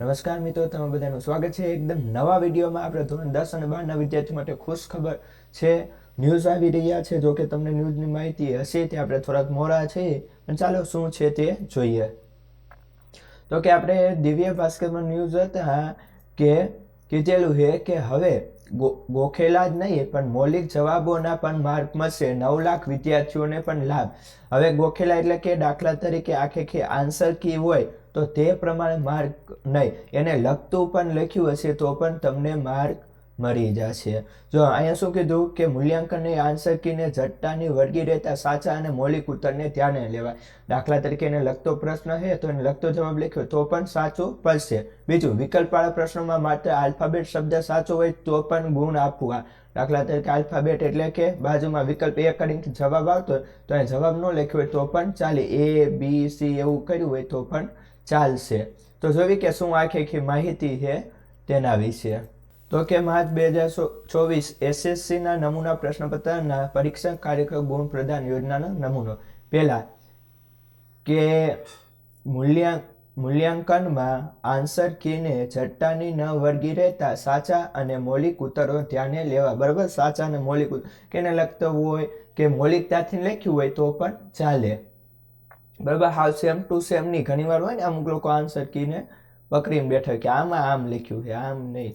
નમસ્કાર મિત્રો, તમે બધાનું સ્વાગત છે એકદમ નવા વિડીયોમાં. આપણે ધોરણ 10 અને 12ના વિદ્યાર્થીઓ માટે ખુશ ખબર છે. ન્યૂઝ આવી રહ્યા છે. જો કે તમને ન્યૂઝની માહિતી હશે તે આપણે થોડાક મોડા છે, પણ ચાલો શું છે તે જોઈએ. તો કે આપણે દિવ્ય ભાસ્કરમાં ન્યૂઝ હતા કે કીધેલું છે કે હવે ગોખેલા જ નહીં પણ મૌલિક જવાબોના પણ માર્ક મળશે. 9 લાખ વિદ્યાર્થીઓને પણ લાભ. હવે ગોખેલા એટલે કે દાખલા તરીકે આખે આન્સર કી હોય તો તે પ્રમાણે માર્ક નહીં, એને લખતું પણ લખ્યું હશે તો પણ તમને માર્ક મળી જશે. જો અહીંયા શું કીધું કે મૂલ્યાંકનની આન્સર કીને જટ્ટાની વળગી રહેતા સાચા અને મૌલિક ઉત્તરને ધ્યાને લેવાય. દાખલા તરીકે એને લખતો પ્રશ્ન છે તો એને લખતો જવાબ લખ્યો તો પણ સાચું પડશે. બીજું, વિકલ્પવાળા પ્રશ્નોમાં માત્ર આલ્ફાબેટ શબ્દ સાચો હોય તો પણ ગુણ આપવા. દાખલા તરીકે આલ્ફાબેટ એટલે કે બાજુમાં વિકલ્પ એ કરીને જવાબ આવતો હોય તો એને જવાબ ન લખ્યો હોય તો પણ ચાલે. A, B, C એવું કર્યું હોય તો પણ ચાલશે. તો જોવી કે શું આખી માહિતી છે તેના વિશે. તો કે માર્ચ 2024 SSCના નમૂના પ્રશ્નપત્રના પરીક્ષા કાર્યક્રમ ગુણ પ્રદાન યોજનાનો નમૂનો. પહેલા કે મૂલ્યાંકનમાં આન્સર કીને જટ્ટાની ન વળગી રહેતા સાચા અને મૌલિક ઉત્તરો ધ્યાને લેવા. બરાબર, સાચા અને મૌલિક કે એને લખતો હોય કે મૌલિકતાથી લખ્યું હોય તો પણ ચાલે. બરાબર, હાવ સેમ ટુ સેમ નહીં. ઘણી વાર હોય ને અમુક લોકો આન્સર કીને પકડીને બેઠા કે આમાં આમ લખ્યું છે, આમ નહીં.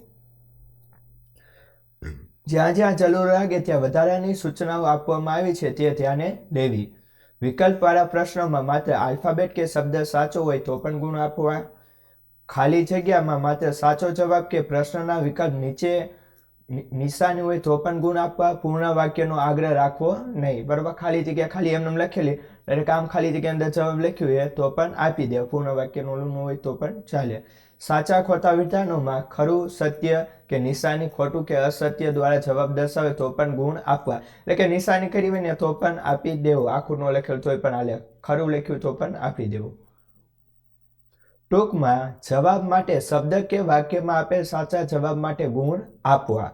જ્યાં જ્યાં જરૂર લાગે ત્યાં વધારાની સૂચનાઓ આપવામાં આવી છે તે ધ્યાને લેવી. વિકલ્પવાળા પ્રશ્નોમાં માત્ર આલ્ફાબેટ કે શબ્દ સાચો હોય તો પણ ગુણ આપવા. ખાલી જગ્યામાં માત્ર સાચો જવાબ કે પ્રશ્નના વિકલ્પ નીચે નિશાની હોય તો પણ ગુણ આપવા. પૂર્ણ વાક્યનો આગ્રહ રાખવો નહીં. બરાબર, ખાલી જગ્યા ખાલી એમને લખેલી એટલે કામ ખાલી જગ્યા અંદર જવાબ લખ્યું હોય તો પણ આપી દે. પૂર્ણ વાક્યનું ઓલું ન હોય તો પણ ચાલે. સાચા ખોટા વિધાનોમાં ખરું, સત્ય કે નિશાની ખોટું કે અસત્ય દ્વારા જવાબ દર્શાવે તો પણ ગુણ આપવા. એટલે કે નિશાની કરી હોય ને તો પણ આપી દેવું. આખું ન લખેલું તોય પણ હાલે. ખરું લખ્યું તો પણ આપી દેવું. ટૂંકમાં જવાબ માટે શબ્દ કે વાક્યમાં આપેલ સાચા જવાબ માટે ગુણ આપવા.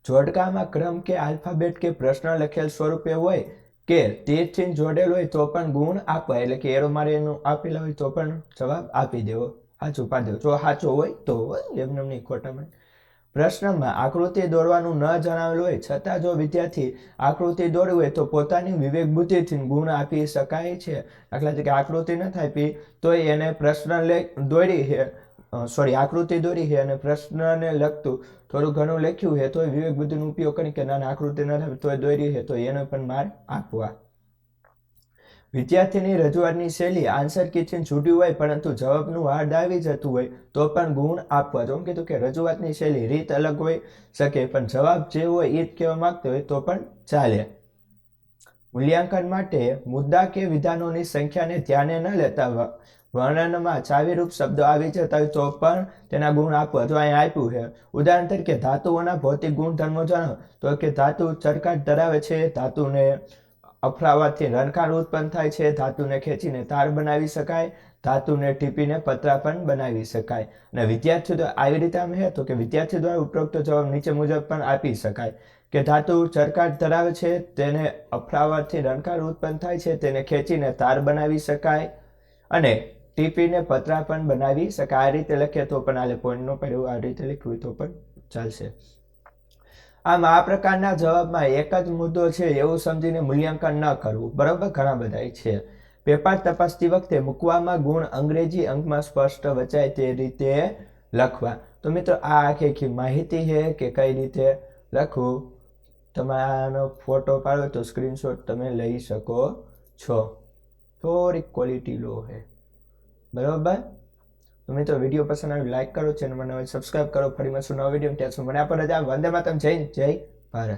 જોડકામાં ક્રમ કે આલ્ફાબેટ કે પ્રશ્ન લખેલ સ્વરૂપે હોય કે તીરથી જોડેલ હોય તો પણ ગુણ આપવા. એટલે કે એરો મારે એનું આપેલા હોય તો પણ જવાબ આપી દેવો. સાચું પાડી દેવું. જો સાચો હોય તો એમને નહીં, ખોટામાં. પ્રશ્નમાં આકૃતિ દોરવાનું ન જણાવેલું હોય છતાં જો વિદ્યાર્થી આકૃતિ દોરવી હોય તો પોતાની વિવેક બુદ્ધિથી ગુણ આપી શકાય છે. દાખલા તરીકે આકૃતિ નથી આપી તો એને પ્રશ્ન આકૃતિ દોરી છે અને પ્રશ્નને લગતું થોડું ઘણું લખ્યું છે તો વિવેક બુદ્ધિનો ઉપયોગ કરી કે ના આકૃતિ ન આપી તો દોરી છે તો એને પણ માર્ક આપવા. વિદ્યાર્થીની રજૂઆતની શૈલી આન્સર કીથી છૂટી હોય પરંતુ જવાબનું હાર્ડ આવી જતું હોય તો પણ ગુણ આપવા. તો કીધું કે રજૂઆતની શૈલી રીત અલગ હોઈ શકે પણ જવાબ જે હોય એ જ કહેવા માંગતો હોય તો પણ ચાલે. મૂલ્યાંકન માટે મુદ્દા કે વિધાનોની સંખ્યાને ધ્યાને ન લેતા વર્ણનમાં ચાવીરૂપ શબ્દો આવી જતા હોય તો પણ તેના ગુણ આપવા. જો અહીંયા આપ્યું છે ઉદાહરણ તરીકે ધાતુઓના ભૌતિક ગુણધર્મો જણાવો. તો કે ધાતુ ચળકાટ ધરાવે છે, ધાતુને અફડાવાથી રણકાર ઉત્પન્ન થાય છે, ધાતુને ખેંચીને તાર બનાવી શકાય, ધાતુને ટીપીને પતરા પણ બનાવી શકાય. અને વિદ્યાર્થીઓ આવી રીતે આમ છે તો કે વિદ્યાર્થી દ્વારા ઉપરોક્ત જવાબ નીચે મુજબ પણ આપી શકાય કે ધાતુ ચળકાટ ધરાવે છે, તેને અફડાવાથી રણકાર ઉત્પન્ન થાય છે, તેને ખેંચીને તાર બનાવી શકાય અને ટીપીને પતરા પણ બનાવી શકાય. આ રીતે લખીએ તો પણ આલે પોઈન્ટ ન પડ્યું, આ રીતે લખ્યું તો પણ ચાલશે. આમ આ પ્રકારના જવાબમાં એક જ મુદ્દો છે એવું સમજીને મૂલ્યાંકન ન કરવું. બરાબર, ઘણા બધા છે. પેપર તપાસતી વખતે મૂકવામાં ગુણ અંગ્રેજી અંકમાં સ્પષ્ટ વચાય તે રીતે લખવા. તો મિત્રો આ આખી માહિતી છે કે કઈ રીતે લખવું. તમે આનો ફોટો પાડો તો સ્ક્રીનશોટ તમે લઈ શકો છો. થોડીક ક્વોલિટી લો છે. બરાબર, તો મિત્રો વિડીયો પસંદ આવે લાઈક કરો, ચેનલમાં નવા સબસ્ક્રાઇબ કરો. ફરી મળશું નવા વિડીયો. ત્યાં સુધી મને આપો રજા. વંદે માતરમ. જય ભારત.